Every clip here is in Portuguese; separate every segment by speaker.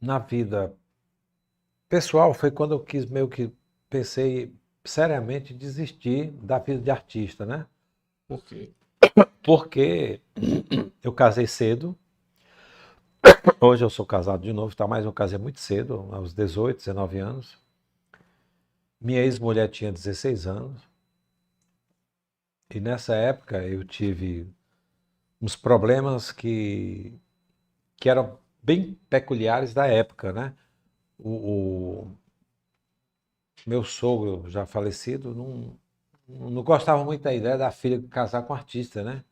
Speaker 1: na vida pessoal foi quando eu quis meio que pensei seriamente em desistir da vida de artista, né?
Speaker 2: Por quê?
Speaker 1: Porque eu casei cedo. Hoje eu sou casado de novo, tá? Mas eu casei muito cedo, aos 18, 19 anos. Minha ex-mulher tinha 16 anos. E nessa época eu tive uns problemas que eram bem peculiares da época, né? O meu sogro, já falecido, não gostava muito da ideia da filha casar com artista, né?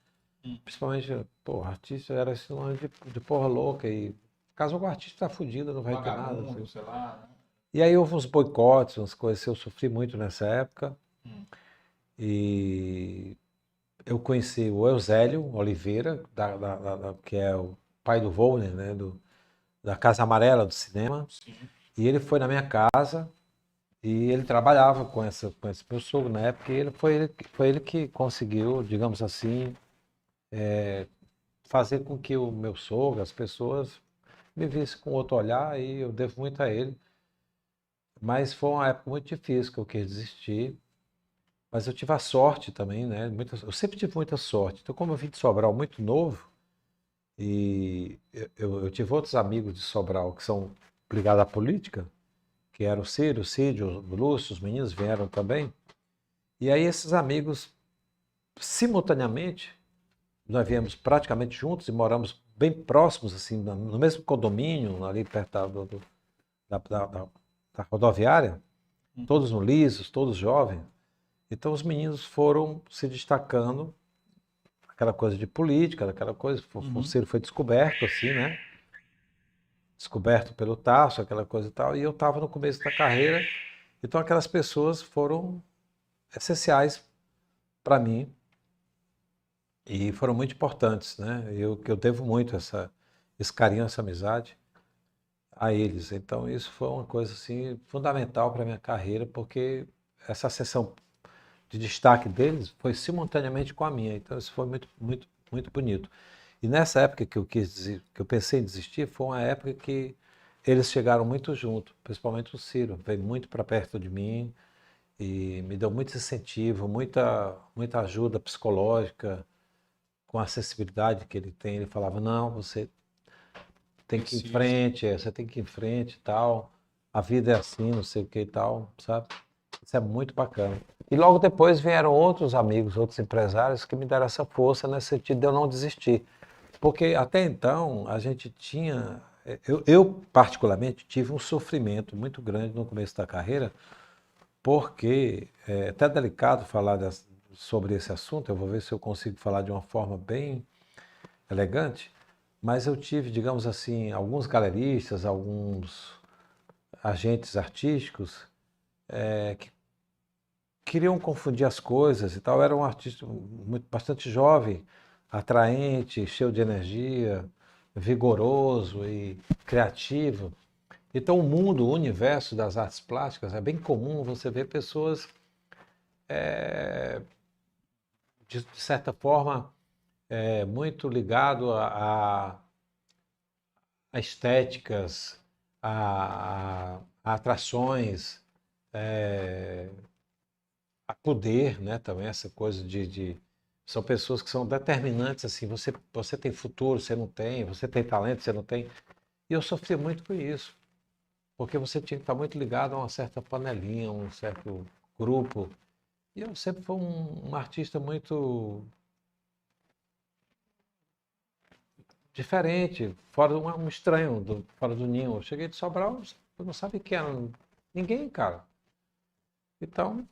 Speaker 2: Hum.
Speaker 1: Principalmente, pô, artista era sinônimo de porra louca e casou com artista tá fudido, não vai ter nada.
Speaker 2: Vagabundo,
Speaker 1: Assim.
Speaker 2: sei lá, né?
Speaker 1: E aí houve uns boicotes, umas coisas assim, eu sofri muito nessa época.
Speaker 2: Hum.
Speaker 1: E eu conheci o Eusélio Oliveira, que é o pai do Volner, né? Da Casa Amarela do cinema.
Speaker 2: Sim.
Speaker 1: E ele foi na minha casa e ele trabalhava com esse meu sogro na época. E foi ele que conseguiu, digamos assim, fazer com que o meu sogro, as pessoas, me vissem com outro olhar e eu devo muito a ele. Mas foi uma época muito difícil que eu quis desistir. Mas eu tive a sorte também, né? Eu sempre tive muita sorte. Então, como eu vim de Sobral muito novo, e eu tive outros amigos de Sobral que são ligados à política, que eram o Ciro, o Cid, o Lúcio, os meninos vieram também. E aí esses amigos, simultaneamente, nós viemos praticamente juntos e moramos bem próximos, assim, no mesmo condomínio, ali perto da, da, da, da rodoviária,
Speaker 2: Uhum.
Speaker 1: todos no Lisos, todos jovens. Então os meninos foram se destacando, aquela coisa de política, aquela coisa, o
Speaker 2: Uhum.
Speaker 1: Ciro foi descoberto, assim, né? Descoberto pelo Tasso, aquela coisa e tal, e eu estava no começo da carreira, então aquelas pessoas foram essenciais para mim e foram muito importantes, né? Eu devo muito esse carinho, essa amizade a eles. Então isso foi uma coisa assim fundamental para minha carreira, porque essa sessão de destaque deles foi simultaneamente com a minha. Então isso foi muito, muito, muito bonito. E nessa época que eu pensei em desistir, foi uma época que eles chegaram muito junto, principalmente o Ciro, veio muito para perto de mim e me deu muito incentivo, muita ajuda psicológica, com a acessibilidade que ele tem. Ele falava: não, você tem que ir em
Speaker 2: Precisa.
Speaker 1: frente, você tem que ir em frente e tal. A vida é assim, não sei o que e tal, sabe? Isso é muito bacana. E logo depois vieram outros amigos, outros empresários que me deram essa força nesse sentido de eu não desistir. Porque até então a gente tinha. Eu, particularmente, tive um sofrimento muito grande no começo da carreira, porque é até delicado falar sobre esse assunto, eu vou ver se eu consigo falar de uma forma bem elegante, mas eu tive, digamos assim, alguns galeristas, alguns agentes artísticos que queriam confundir as coisas e tal. Eu era um artista bastante jovem, atraente, cheio de energia, vigoroso e criativo. Então, o mundo, o universo das artes plásticas, é bem comum você ver pessoas, de certa forma, muito ligado a estéticas, a atrações, a poder, né? Também essa coisa são pessoas que são determinantes, assim, você tem futuro, você não tem, você tem talento, você não tem. E eu sofri muito com isso, porque você tinha que estar muito ligado a uma certa panelinha, a um certo grupo. E eu sempre fui um artista muito diferente, fora um estranho, fora do ninho. Eu cheguei de Sobral, eu não sabia quem era ninguém, cara. Então,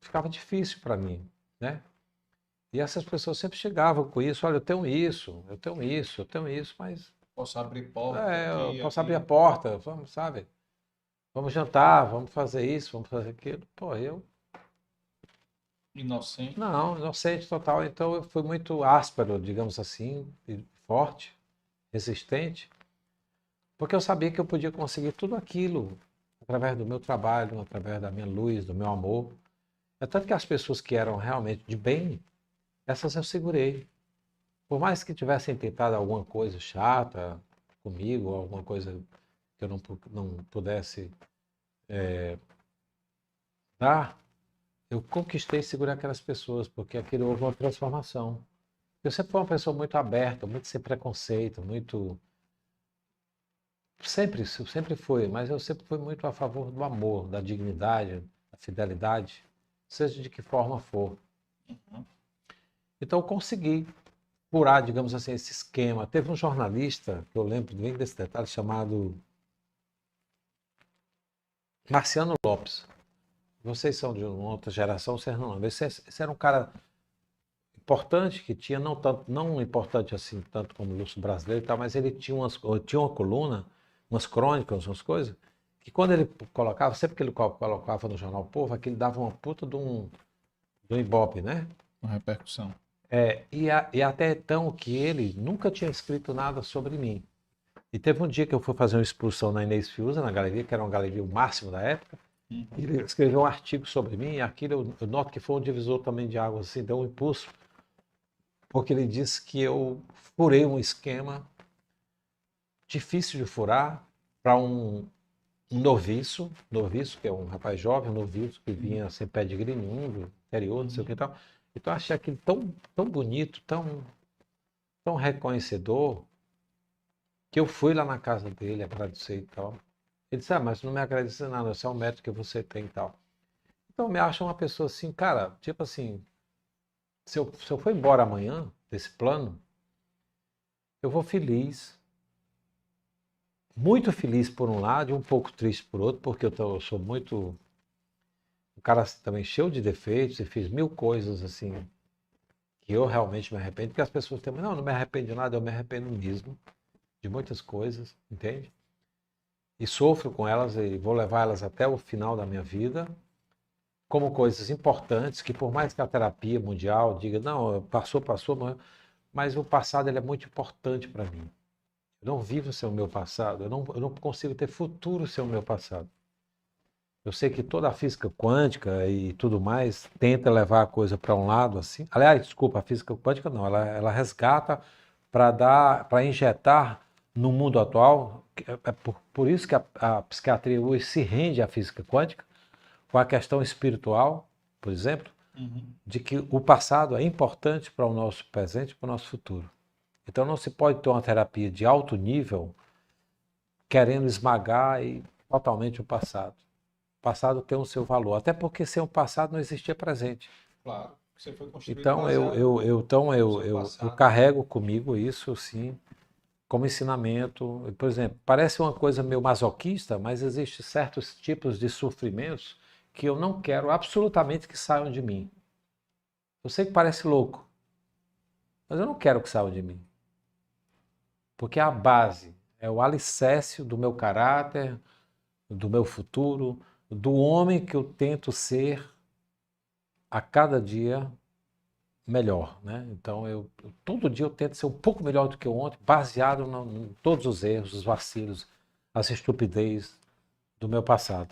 Speaker 1: ficava difícil para mim, né? E essas pessoas sempre chegavam com isso, olha, eu tenho isso, eu tenho isso, eu tenho isso, mas
Speaker 2: Posso abrir porta
Speaker 1: eu
Speaker 2: aqui,
Speaker 1: posso abrir a
Speaker 2: ali.
Speaker 1: porta, vamos, sabe? Vamos jantar, vamos fazer isso, vamos fazer aquilo. Pô, eu
Speaker 2: Inocente.
Speaker 1: não, inocente total. Então eu fui muito áspero, digamos assim, e forte, resistente, porque eu sabia que eu podia conseguir tudo aquilo através do meu trabalho, através da minha luz, do meu amor. É tanto que as pessoas que eram realmente de bem, essas eu segurei. Por mais que tivessem tentado alguma coisa chata comigo, alguma coisa que eu não pudesse dar, eu conquistei segurar aquelas pessoas, porque aquilo houve uma transformação. Eu sempre fui uma pessoa muito aberta, muito sem preconceito, muito... sempre fui, mas eu sempre fui muito a favor do amor, da dignidade, da fidelidade, seja de que forma for. Então eu consegui furar, digamos assim, esse esquema. Teve um jornalista, que eu lembro bem desse detalhe, chamado Marciano Lopes. Vocês são de uma outra geração, vocês não lembram. Esse era um cara importante, que tinha, não importante assim, tanto como o Lúcio Brasileiro e tal, mas ele tinha uma coluna, umas crônicas, umas coisas, que quando ele colocava, sempre que ele colocava no Jornal Povo, aquilo dava uma puta de um ibope, né?
Speaker 2: Uma repercussão.
Speaker 1: E até então que ele nunca tinha escrito nada sobre mim. E teve um dia que eu fui fazer uma exposição na Inês Fiuza, na galeria, que era uma galeria o máximo da época, e ele escreveu um artigo sobre mim, e aquilo eu noto que foi um divisor também de águas, assim, deu um impulso, porque ele disse que eu furei um esquema difícil de furar para um noviço, que é um rapaz jovem, um noviço, que vinha sem pedigree nenhum, do interior, não sei o que e tal. Então eu achei aquilo tão bonito, tão reconhecedor, que eu fui lá na casa dele agradecer e tal. Ele disse, mas não me agradece nada, esse é o mérito que você tem e tal. Então eu me acho uma pessoa assim, cara, tipo assim, se eu for embora amanhã desse plano, eu vou feliz, muito feliz por um lado e um pouco triste por outro, porque eu sou muito... um cara também cheio de defeitos e fiz mil coisas assim, que eu realmente me arrependo, porque as pessoas têm, não me arrependo de nada, eu me arrependo mesmo de muitas coisas, entende? E sofro com elas e vou levar elas até o final da minha vida, como coisas importantes, que por mais que a terapia mundial diga, não, passou, mas o passado ele é muito importante para mim. Eu não vivo sem o meu passado, eu não consigo ter futuro sem o meu passado. Eu sei que toda a física quântica e tudo mais tenta levar a coisa para um lado assim. Aliás, desculpa, a física quântica não, ela resgata para injetar no mundo atual. É por isso que a psiquiatria hoje se rende à física quântica, com a questão espiritual, por exemplo, de que o passado é importante para o nosso presente e para o nosso futuro. Então não se pode ter uma terapia de alto nível querendo esmagar totalmente o passado. O passado tem o seu valor, até porque sem o passado não existia presente.
Speaker 2: Claro, você foi construído
Speaker 1: Então eu carrego comigo isso, sim, como ensinamento. Por exemplo, parece uma coisa meio masoquista, mas existem certos tipos de sofrimentos que eu não quero absolutamente que saiam de mim. Eu sei que parece louco, mas eu não quero que saiam de mim. Porque é a base, é o alicerce do meu caráter, do meu futuro, do homem que eu tento ser a cada dia melhor, né? Então todo dia eu tento ser um pouco melhor do que ontem, baseado em todos os erros, os vacilos, as estupidez do meu passado.